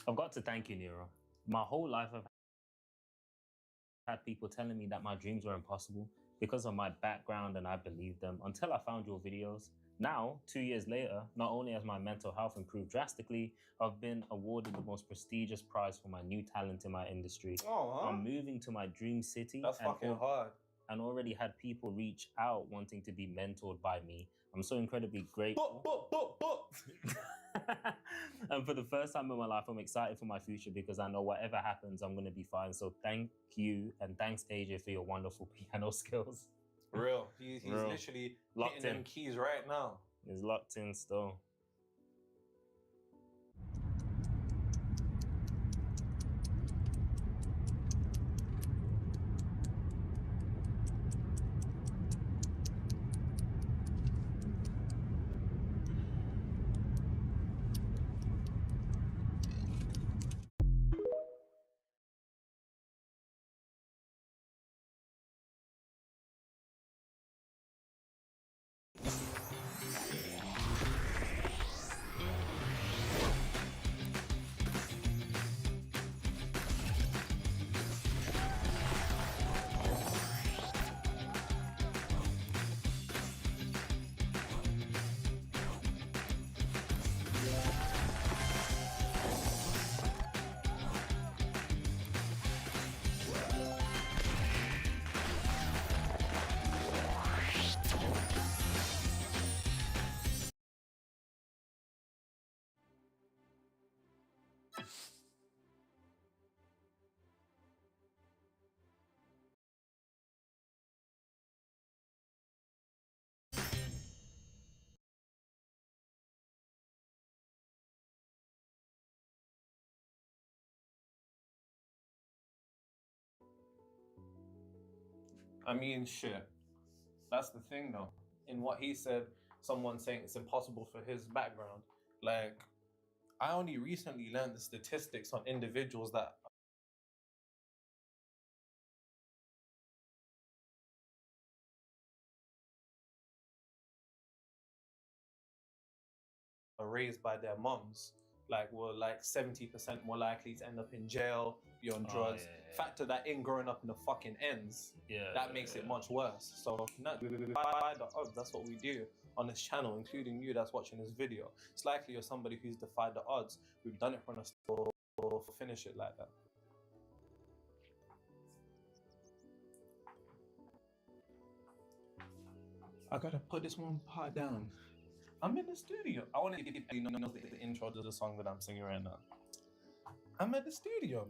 I've got to thank you, Nero. My whole life, I've had people telling me that my dreams were impossible because of my background, and I believed them until I found your videos. Now, 2 years later, not only has my mental health improved drastically, I've been awarded the most prestigious prize for my new talent in my industry. Oh, I'm moving to my dream city that's fucking hard. and already had people reach out wanting to be mentored by me. I'm so incredibly grateful. And for the first time in my life, I'm excited for my future because I know whatever happens, I'm going to be fine. So thank you, and thanks AJ for your wonderful piano skills. Real. He's Real. literally Locked hitting them in. keys right now. He's locked in still. I mean, shit. That's the thing, though. In what he said, someone saying it's impossible for his background. Like, I only recently learned the statistics on individuals that are raised by their moms. Like, were like 70% more likely to end up in jail, be on drugs. Factor that in growing up in the fucking ends. That makes it much worse. So, by the odds, that's what we do on this channel, including you that's watching this video. It's likely you're somebody who's defied the odds. We've done it from us to finish it like that. I gotta put this one part down. I'm in the studio. I want to give you know the intro to the song that I'm singing right now. I'm at the studio,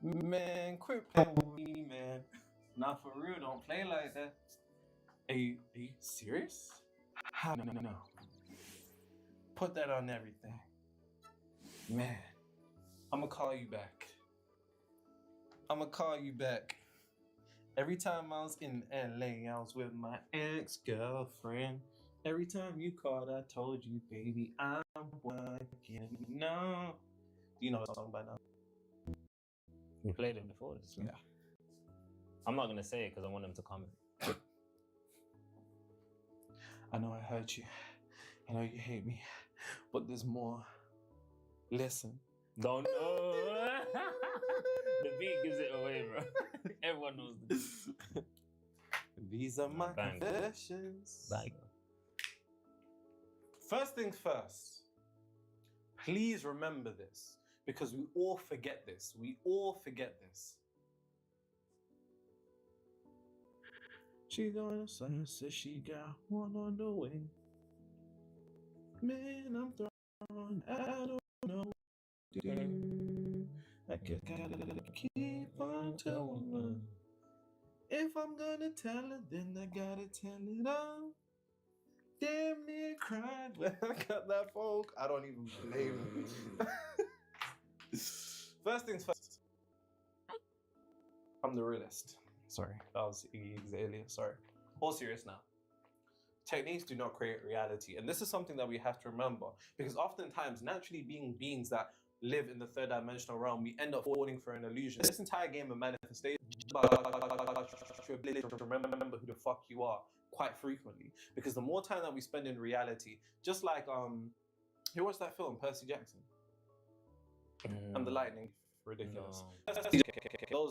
man. Quit playing with me, man. Nah, for real, don't play like that. Are you serious? How no. Put that on everything, man. I'ma call you back. Every time I was in LA, I was with my ex-girlfriend. Every time you called, I told you, baby, I'm working. No. Do you know the song by now? We played it before this. Yeah. I'm not going to say it because I want him to comment. I know I hurt you. I know you hate me. But there's more. Listen. Don't know. The beat gives it away, bro. Everyone knows this. These are my confessions. Bang. First things first. Please remember this. Because we all forget this. She gonna say she got one on the way. Man, I'm thrown. I don't know what to do. I gotta keep on telling her. If I'm gonna tell her, then I gotta tell it all. Damn near cried when I got that phone. I don't even blame him. First things first. I'm the realist. Sorry, that was Iggy Azalea. Sorry. All serious now. Techniques do not create reality. And this is something that we have to remember. Because oftentimes, naturally being beings that live in the third dimensional realm, we end up falling for an illusion. This entire game of manifestation is your ability to remember who the fuck you are quite frequently. Because the more time that we spend in reality, just like who watched that film, Percy Jackson? And the lightning, ridiculous. No.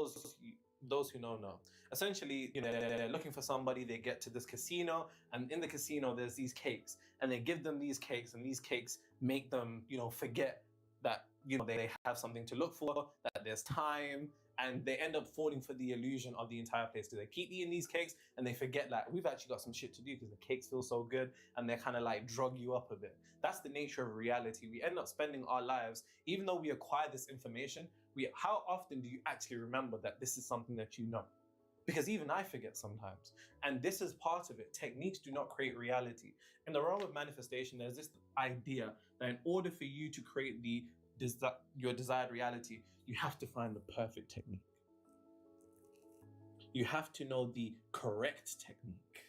Those who know. Essentially, they're looking for somebody. They get to this casino, and in the casino, there's these cakes, and they give them these cakes, and these cakes make them, forget that they have something to look for, that there's time, and they end up falling for the illusion of the entire place. So they keep eating these cakes, and they forget like we've actually got some shit to do because the cakes feel so good, and they kind of like drug you up a bit. That's the nature of reality. We end up spending our lives, even though we acquire this information. How often do you actually remember that this is something that you know? Because even I forget sometimes. And this is part of it. Techniques do not create reality. In the realm of manifestation, there's this idea that in order for you to create your desired reality, you have to find the perfect technique. You have to know the correct technique.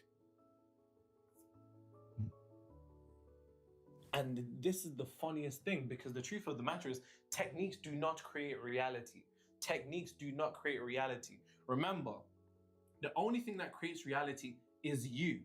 And this is the funniest thing, because the truth of the matter is techniques do not create reality. Techniques do not create reality. Remember, the only thing that creates reality is you.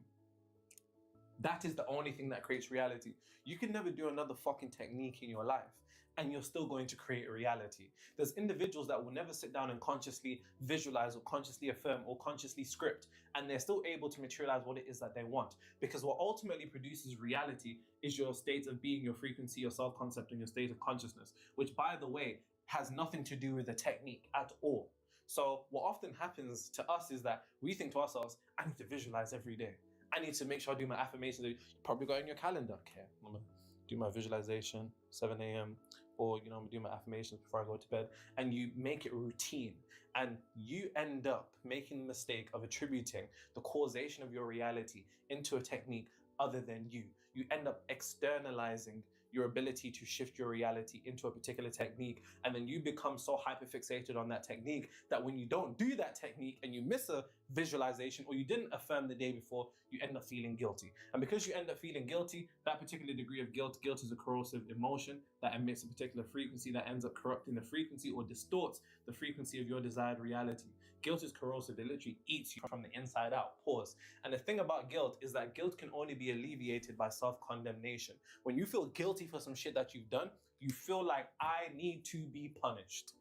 That is the only thing that creates reality. You can never do another fucking technique in your life, and you're still going to create a reality. There's individuals that will never sit down and consciously visualize or consciously affirm or consciously script, and they're still able to materialize what it is that they want. Because what ultimately produces reality is your state of being, your frequency, your self-concept, and your state of consciousness, which, by the way, has nothing to do with the technique at all. So what often happens to us is that we think to ourselves, I need to visualize every day. I need to make sure I do my affirmations. You probably got in your calendar. Okay, I'm gonna do my visualization, 7 a.m. Or, I'm gonna do my affirmations before I go to bed. And you make it routine. And you end up making the mistake of attributing the causation of your reality into a technique other than you. You end up externalizing your ability to shift your reality into a particular technique. And then you become so hyperfixated on that technique that when you don't do that technique and you miss a visualization or you didn't affirm the day before, you end up feeling guilty. And because you end up feeling guilty, that particular degree of guilt is a corrosive emotion that emits a particular frequency that ends up corrupting the frequency or distorts the frequency of your desired reality. Guilt is corrosive. It literally eats you from the inside out. Pause. And the thing about guilt is that guilt can only be alleviated by self-condemnation. When you feel guilty for some shit that you've done, you feel like, I need to be punished.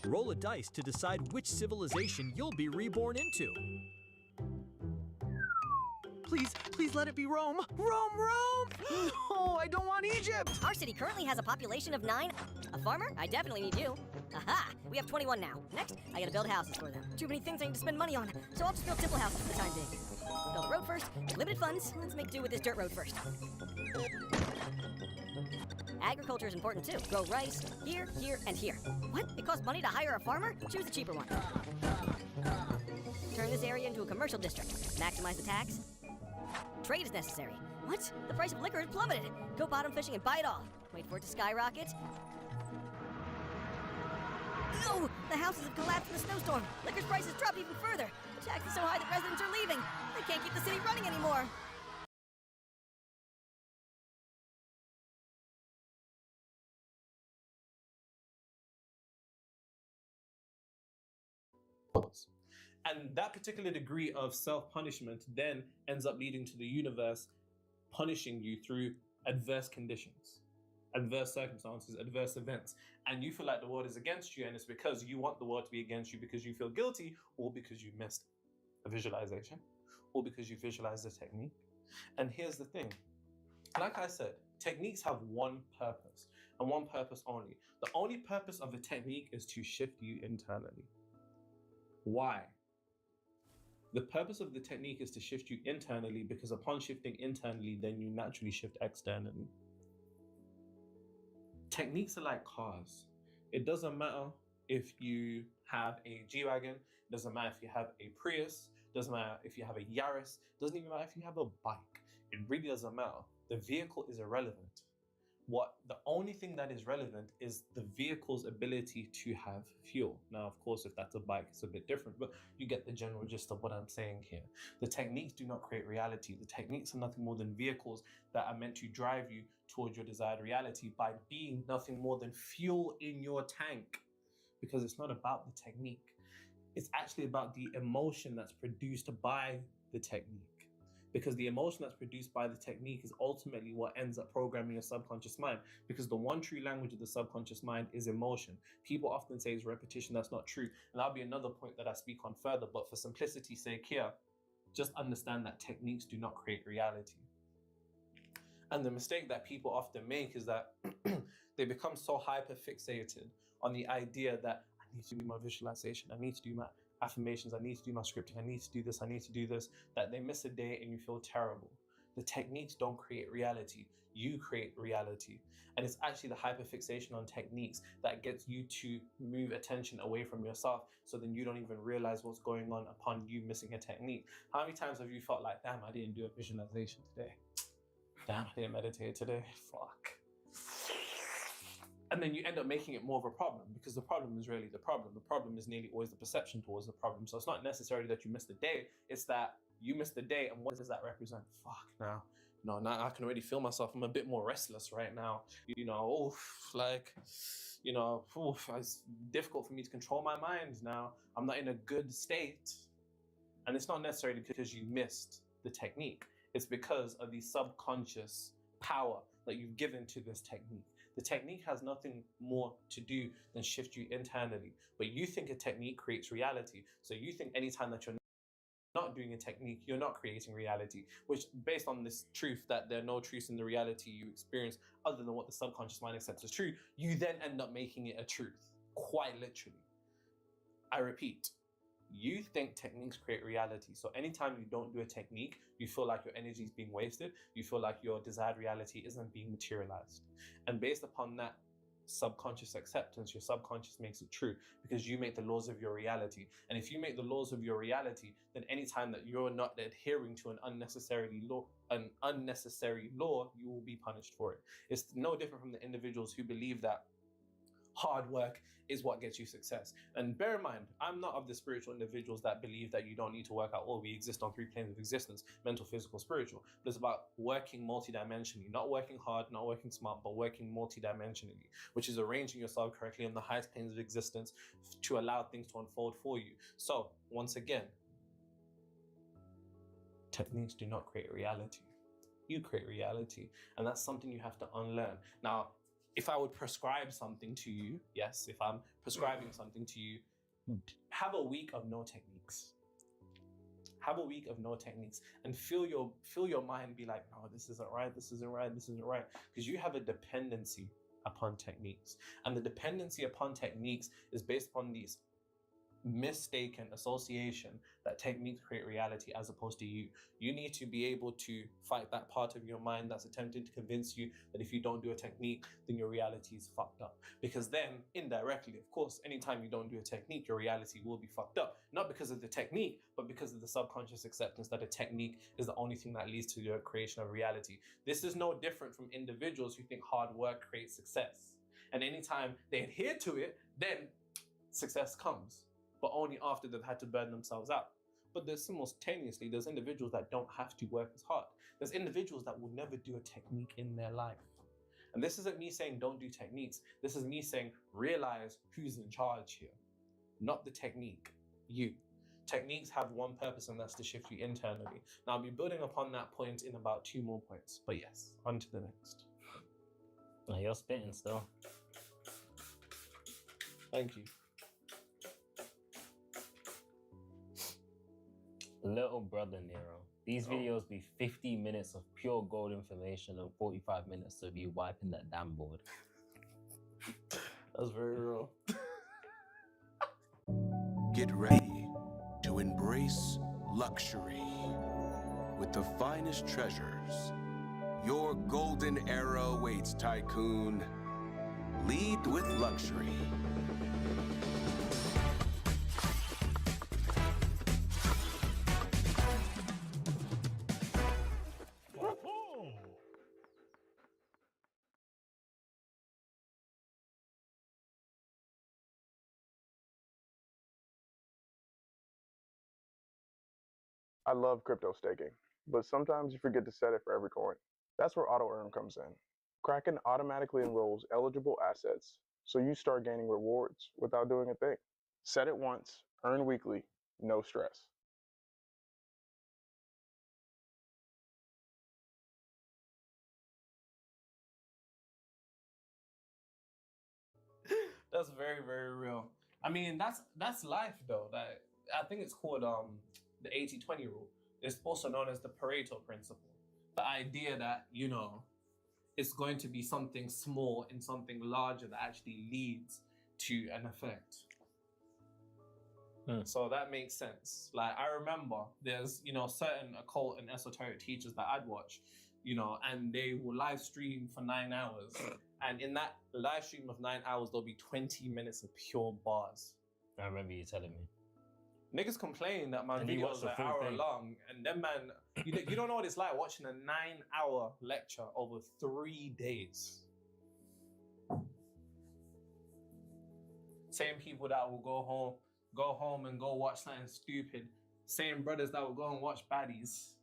Roll a dice to decide which civilization you'll be reborn into. Please let it be Rome. Rome! Oh, I don't want Egypt! Our city currently has a population of 9. A farmer? I definitely need you. Aha! We have 21 now. Next, I gotta build houses for them. Too many things I need to spend money on, so I'll just build simple houses for the time being. Build a road first. Limited funds. Let's make do with this dirt road first. Agriculture is important too. Grow rice here, here, and here. What? It costs money to hire a farmer? Choose the cheaper one. Turn this area into a commercial district. Maximize the tax. Trade is necessary. What? The price of liquor has plummeted. Go bottom fishing and buy it all. Wait for it to skyrocket. No! The houses have collapsed in the snowstorm. Liquor's prices dropped even further. The tax is so high that residents are leaving. They can't keep the city running anymore. And that particular degree of self-punishment then ends up leading to the universe punishing you through adverse conditions, adverse circumstances, adverse events. And you feel like the world is against you, and it's because you want the world to be against you because you feel guilty, or because you missed a visualization, or because you visualized a technique. And here's the thing. Like I said, techniques have one purpose, and one purpose only. The only purpose of a technique is to shift you internally. Why? The purpose of the technique is to shift you internally, because upon shifting internally, then you naturally shift externally. Techniques are like cars. It doesn't matter if you have a G-Wagon, it doesn't matter if you have a Prius, it doesn't matter if you have a Yaris, it doesn't even matter if you have a bike. It really doesn't matter. The vehicle is irrelevant. The only thing that is relevant is the vehicle's ability to have fuel. Now, of course, if that's a bike, it's a bit different, but you get the general gist of what I'm saying here. The techniques do not create reality. The techniques are nothing more than vehicles that are meant to drive you towards your desired reality by being nothing more than fuel in your tank. Because it's not about the technique. It's actually about the emotion that's produced by the technique. Because the emotion that's produced by the technique is ultimately what ends up programming your subconscious mind. Because the one true language of the subconscious mind is emotion. People often say it's repetition. That's not true. And that'll be another point that I speak on further. But for simplicity's sake here, just understand that techniques do not create reality. And the mistake that people often make is that they become so hyper fixated on the idea that I need to do my visualization, I need to do my affirmations, I need to do my scripting, I need to do this, I need to do this, that they miss a day and you feel terrible. The techniques don't create reality. You create reality. And it's actually the hyperfixation on techniques that gets you to move attention away from yourself, so then you don't even realize what's going on upon you missing a technique. How many times have you felt like, damn, I didn't do a visualization today? Damn, I didn't meditate today. Fuck. And then you end up making it more of a problem, because the problem is really the problem. The problem is nearly always the perception towards the problem. So it's not necessarily that you missed the day, it's that you missed the day, and what does that represent? Fuck, now I can already feel myself. I'm a bit more restless right now. It's difficult for me to control my mind now. I'm not in a good state. And it's not necessarily because you missed the technique. It's because of the subconscious power that you've given to this technique. The technique has nothing more to do than shift you internally. But you think a technique creates reality. So you think anytime that you're not doing a technique, you're not creating reality, which, based on this truth that there are no truths in the reality you experience other than what the subconscious mind accepts as true, you then end up making it a truth, quite literally. I repeat, you think techniques create reality. So anytime you don't do a technique, you feel like your energy is being wasted. You feel like your desired reality isn't being materialized. And based upon that subconscious acceptance, your subconscious makes it true, because you make the laws of your reality. And if you make the laws of your reality, then anytime that you're not adhering to an unnecessary law, you will be punished for it. It's no different from the individuals who believe that hard work is what gets you success. And bear in mind, I'm not of the spiritual individuals that believe that you don't need to work out. We exist on 3 planes of existence: mental, physical, spiritual. But it's about working multidimensionally, not working hard, not working smart, but working multidimensionally, which is arranging yourself correctly on the highest planes of existence to allow things to unfold for you. So once again, techniques do not create reality. You create reality. And that's something you have to unlearn. Now, if I would prescribe something to you, yes, if I'm prescribing something to you, have a week of no techniques. Have a week of no techniques, and feel your mind be like, no, this isn't right, this isn't right, this isn't right. Because you have a dependency upon techniques. And the dependency upon techniques is based upon these mistaken association that techniques create reality as opposed to you. You need to be able to fight that part of your mind that's attempting to convince you that if you don't do a technique, then your reality is fucked up. Because then, indirectly, of course, anytime you don't do a technique, your reality will be fucked up. Not because of the technique, but because of the subconscious acceptance that a technique is the only thing that leads to your creation of reality. This is no different from individuals who think hard work creates success. And anytime they adhere to it, then success comes, but only after they've had to burn themselves out. But there's simultaneously, there's individuals that don't have to work as hard. There's individuals that will never do a technique in their life. And this isn't me saying don't do techniques. This is me saying realize who's in charge here. Not the technique, you. Techniques have one purpose, and that's to shift you internally. Now, I'll be building upon that point in about 2 more points. But yes, on to the next. Oh, you're spitting still. Thank you. Little brother Nero. These videos be 50 minutes of pure gold information and 45 minutes of you wiping that damn board. That's very real. Get ready to embrace luxury with the finest treasures. Your golden era awaits, Tycoon. Lead with luxury. I love crypto staking, but sometimes you forget to set it for every coin. That's where AutoEarn comes in. Kraken automatically enrolls eligible assets, so you start gaining rewards without doing a thing. Set it once, earn weekly, no stress. That's very, very real. I mean, that's life though. That I think it's called the 80-20 rule. It's also known as the Pareto principle. The idea that, you know, it's going to be something small and something larger that actually leads to an effect. So that makes sense. Like, I remember there's, you know, certain occult and esoteric teachers that I'd watch, you know, and they will live stream for 9 hours. And in that live stream of 9 hours, there'll be 20 minutes of pure bars. I remember you telling me. Niggas complain that my And you watched videos the are full hour thing. long, and then man, you don't know what it's like watching a 9-hour lecture over 3 days. Same people that will go home and go watch something stupid. Same brothers that will go and watch baddies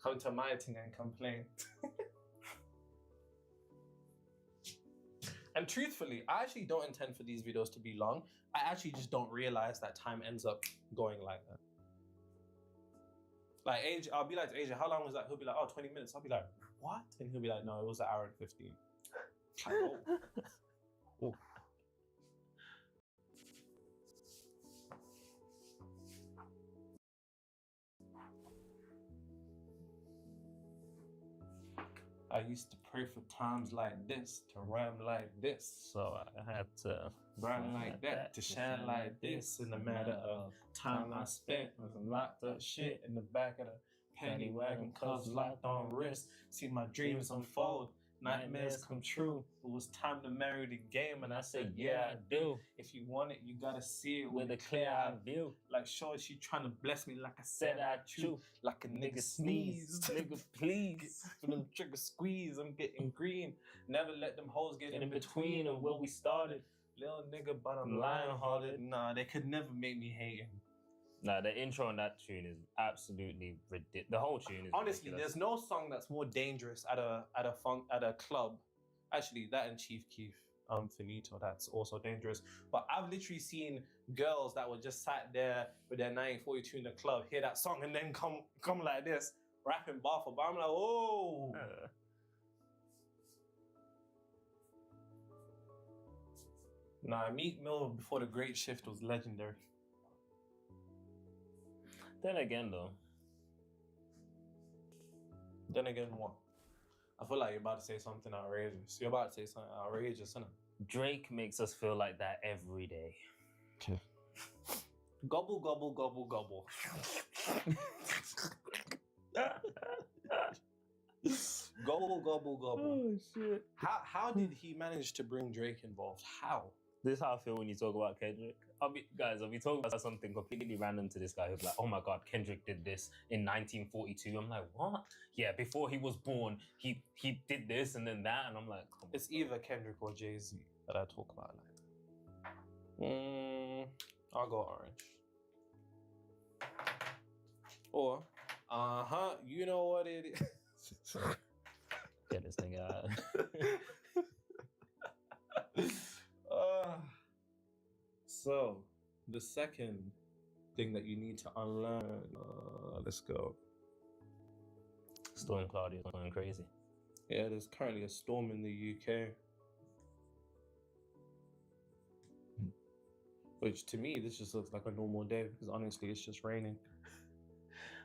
come to my thing and complain. And truthfully, I actually don't intend for these videos to be long. I actually just don't realize that time ends up going like that. Like, AJ, I'll be like to AJ, how long was that? He'll be like, oh, 20 minutes. I'll be like, what? And he'll be like, no, it was an hour and 15. Like, oh. I used to pray for times like this, to rhyme like this. So I had to Burn like that, to shine like this. In the matter of time I spent with locked up shit in the back of the penny wagon, cuffs locked on wrist. See my dreams unfold, nightmares come true. It was time to marry the game, and I said, yeah, I do. If you want it, you gotta see it with a clear eye view. Like, sure, she trying to bless me, like I said, I chew. Like a nigga sneezed. Nigga, please. For them trigger squeeze, I'm getting green. Never let them hoes get in between of where we started. Little nigga, but I'm lying hearted. Nah, they could never make me hate him. Nah, the intro on that tune is absolutely ridiculous. The whole tune is Honestly, ridiculous. there's no song that's more dangerous at a club. Actually, that and Chief Keef, Finito, that's also dangerous. But I've literally seen girls that were just sat there with their 942 in the club, hear that song, and then come like this, rapping bar for bar. I'm like, whoa. Nah, Meek Mill before the Great Shift was legendary. Then again, though, Then again, what? I feel like you're about to say something outrageous. You're about to say something outrageous, isn't it? Drake makes us feel like that every day. Gobble, gobble, gobble, gobble. Gobble, gobble, gobble. Oh, shit. How did he manage to bring Drake involved? How? This is how I feel when you talk about Kendrick. I'll be talking about something completely random to this guy who'll be like, oh my God, Kendrick did this in 1942. I'm like, what? Yeah, before he was born, he did this and then that. And I'm like, come on. It's either Kendrick or Jay-Z that I talk about like that. I'll go orange. Or, you know what it is. Get this thing out. So, the second thing that you need to unlearn. Let's go. Storm Claudia is going crazy. Yeah, there's currently a storm in the UK. Which to me, this just looks like a normal day because honestly, it's just raining.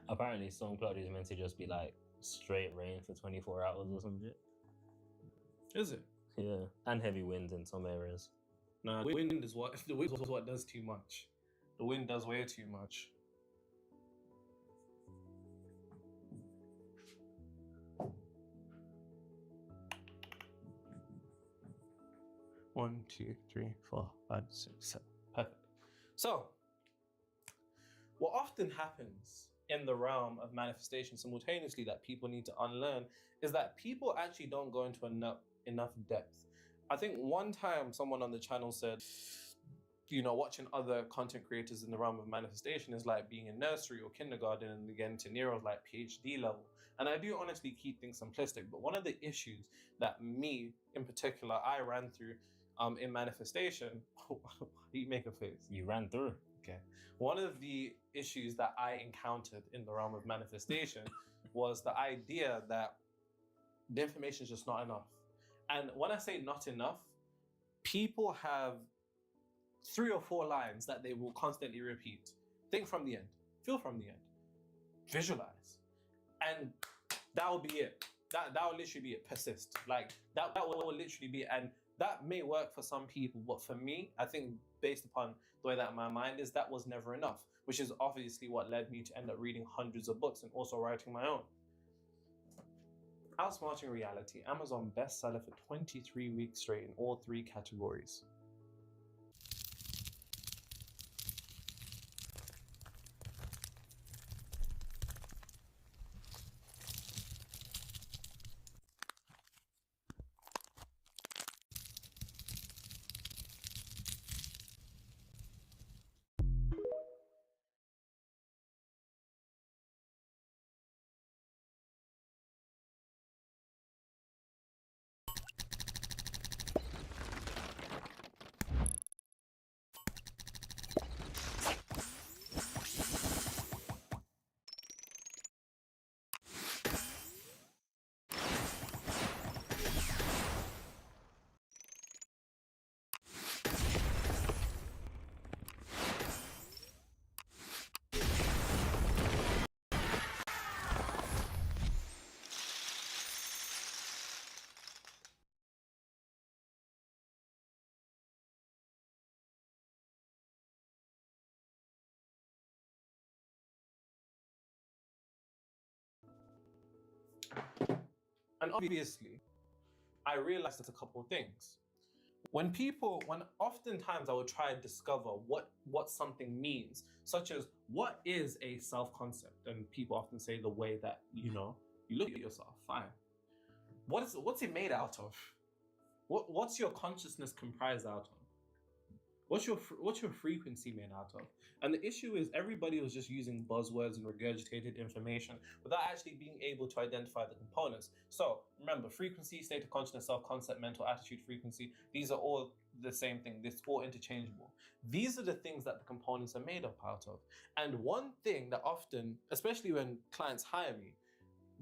Apparently, Storm Claudia is meant to just be like straight rain for 24 hours or some shit. Is it? Yeah, and heavy winds in some areas. Nah, the wind is what does too much. The wind does way too much. One, two, three, 4, 5, 6, 7. Perfect. So, what often happens in the realm of manifestation simultaneously that people need to unlearn is that people actually don't go into enough depth. I think one time someone on the channel said, watching other content creators in the realm of manifestation is like being in nursery or kindergarten and again to Nero's like PhD level. And I do honestly keep things simplistic, but one of the issues that me in particular, I ran through in manifestation, you make a face. You ran through. Okay. One of the issues that I encountered in the realm of manifestation was the idea that the information is just not enough. And when I say not enough, people have 3 or 4 lines that they will constantly repeat. Think from the end, feel from the end, visualize. And that will be it. That will literally be it. Persist. Like that will literally be it. And that may work for some people, but for me, I think based upon the way that my mind is, that was never enough, which is obviously what led me to end up reading hundreds of books and also writing my own. Outsmarting Reality, Amazon bestseller for 23 weeks straight in all 3 categories. And obviously, I realized a couple of things. When oftentimes I would try to discover what something means, such as what is a self-concept, and people often say the way that you look at yourself. Fine. What's it made out of? What's your consciousness comprised out of? What's your frequency made out of? And the issue is everybody was just using buzzwords and regurgitated information without actually being able to identify the components. So remember, frequency, state of consciousness, self-concept, mental attitude, frequency, these are all the same thing. It's all interchangeable. These are the things that the components are made up out of. And one thing that often, especially when clients hire me,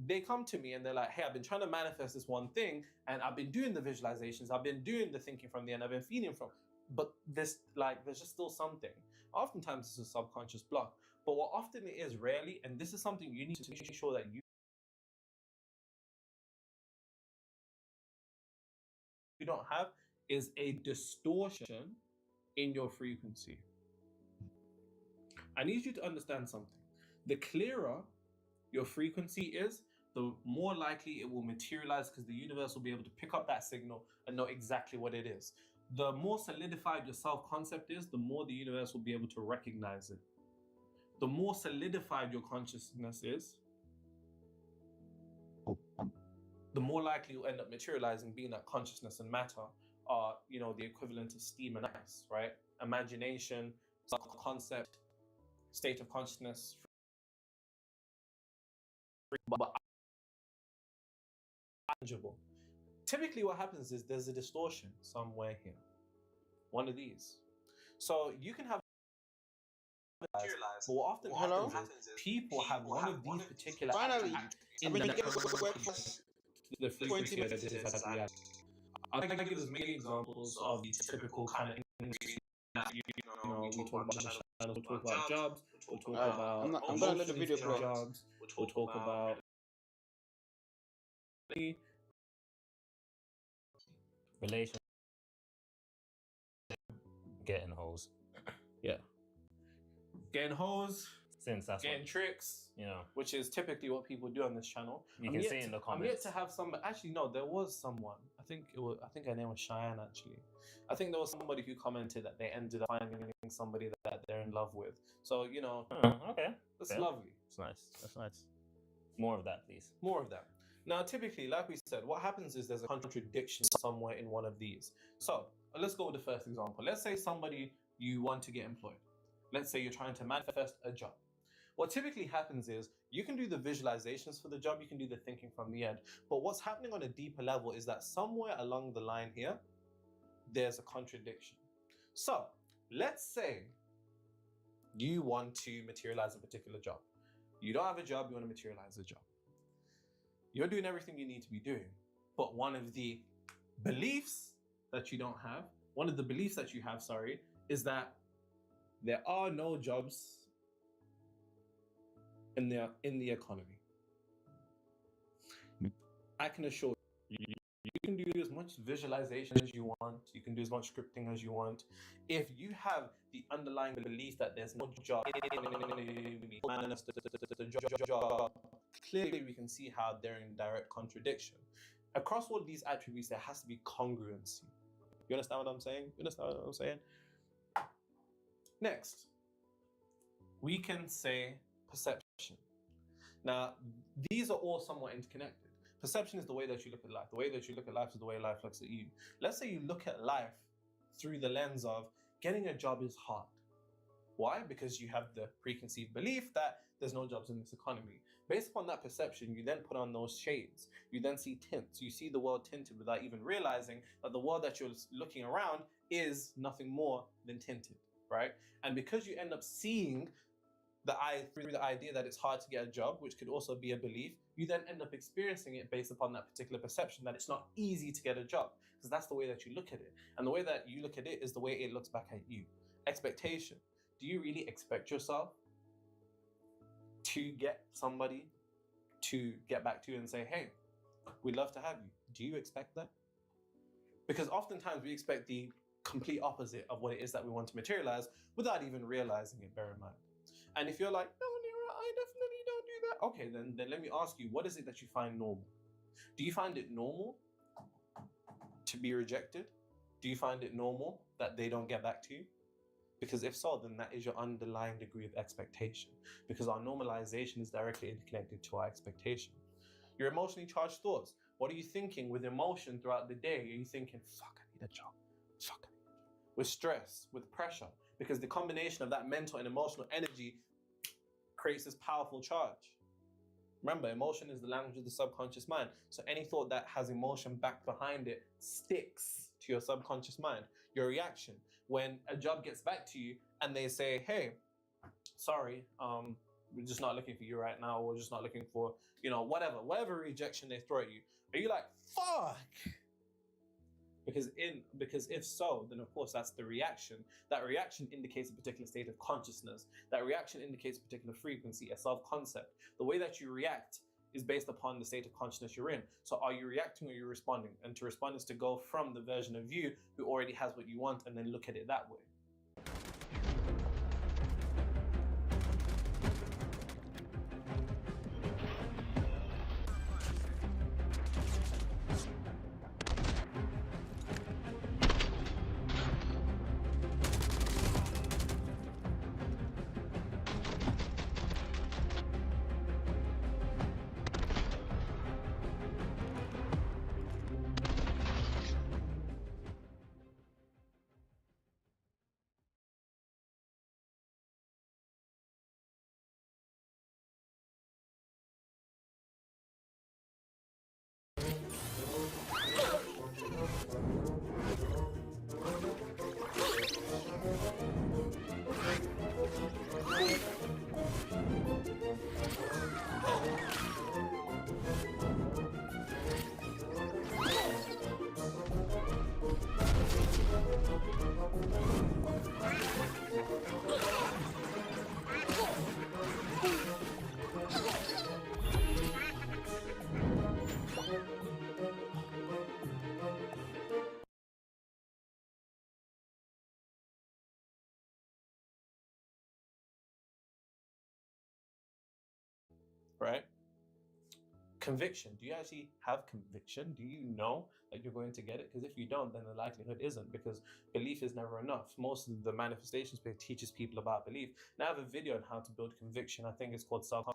they come to me and they're like, hey, I've been trying to manifest this one thing and I've been doing the visualizations, I've been doing the thinking from the end, I've been feeling from, but there's just still something. Oftentimes it's a subconscious block, but what often it is rarely, and this is something you need to make sure that you don't have, is a distortion in your frequency. I need you to understand something. The clearer your frequency is, the more likely it will materialize because the universe will be able to pick up that signal and know exactly what it is. The more solidified your self-concept is, the more the universe will be able to recognize it. The more solidified your consciousness is, the more likely you'll end up materializing, being that consciousness and matter are, the equivalent of steam and ice, right? Imagination, self-concept, state of consciousness, but tangible. Typically what happens is there's a distortion somewhere here. One of these. So you can have, but what often happens is people have one of these particular attributes in the frequency of this reality. I think I give as many examples of the typical kind of industry that we talk about the channel, we'll talk about jobs, we'll talk about I'm gonna let the video go. jobs, we'll talk about Relation. Getting hoes. Yeah. Getting hoes, Since that's getting what, tricks, which is typically what people do on this channel. You can see it in the I'm yet comments. to have some. Actually, no, there was someone. I think her name was Cheyenne. Actually, I think there was somebody who commented that they ended up finding somebody that they're in love with. So Okay. that's Okay. lovely. That's nice. That's nice. More of that, please. More of that. Now, typically, like we said, what happens is there's a contradiction somewhere in one of these. So let's go with the first example. Let's say somebody you want to get employed. Let's say you're trying to manifest a job. What typically happens is you can do the visualizations for the job, you can do the thinking from the end, but what's happening on a deeper level is that somewhere along the line here, there's a contradiction. So let's say you want to materialize a particular job. You don't have a job, you want to materialize a job. You're doing everything you need to be doing, but one of the beliefs that you don't have, is that there are no jobs in the economy. I can assure you, you can do as much visualization as you want, you can do as much scripting as you want. If you have the underlying belief that there's no job, clearly we can see how they're in direct contradiction. Across all of these attributes, there has to be congruency. You understand what I'm saying? Next, we can say perception. Now, these are all somewhat interconnected. Perception is the way that you look at life. The way that you look at life is the way life looks at you. Let's say you look at life through the lens of getting a job is hard. Why? Because you have the preconceived belief that there's no jobs in this economy. Based upon that perception, you then put on those shades. You then see tints. You see the world tinted without even realizing that the world that you're looking around is nothing more than tinted, right? And because you end up seeing through the idea that it's hard to get a job, which could also be a belief, you then end up experiencing it based upon that particular perception that it's not easy to get a job, because that's the way that you look at it. And the way that you look at it is the way it looks back at you. Expectation. Do you really expect yourself to get somebody to get back to you and say, hey, we'd love to have you? Do you expect that? Because oftentimes we expect the complete opposite of what it is that we want to materialize without even realizing it, bear in mind. And if you're like, no, Nira, I definitely don't do that. Okay, then let me ask you, what is it that you find normal? Do you find it normal to be rejected? Do you find it normal that they don't get back to you? Because if so, then that is your underlying degree of expectation, because our normalization is directly interconnected to our expectation. Your emotionally charged thoughts. What are you thinking with emotion throughout the day? Are you thinking, fuck, I need a job. Fuck, I need a job. With stress, with pressure, because the combination of that mental and emotional energy creates this powerful charge. Remember, emotion is the language of the subconscious mind. So any thought that has emotion back behind it sticks to your subconscious mind. Your reaction, when a job gets back to you and they say, hey, sorry, we're just not looking for you right now. We're just not looking for, whatever rejection they throw at you. Are you like, fuck? Because if so, then of course that's the reaction. That reaction indicates a particular state of consciousness. That reaction indicates a particular frequency, a self-concept. The way that you react is based upon the state of consciousness you're in. So are you reacting or are you responding? And to respond is to go from the version of you who already has what you want and then look at it that way. Right? Conviction. Do you actually have conviction? Do you know that you're going to get it? Because if you don't, then the likelihood isn't, because belief is never enough. Most of the manifestation space teaches people about belief. Now I have a video on how to build conviction. I think it's called self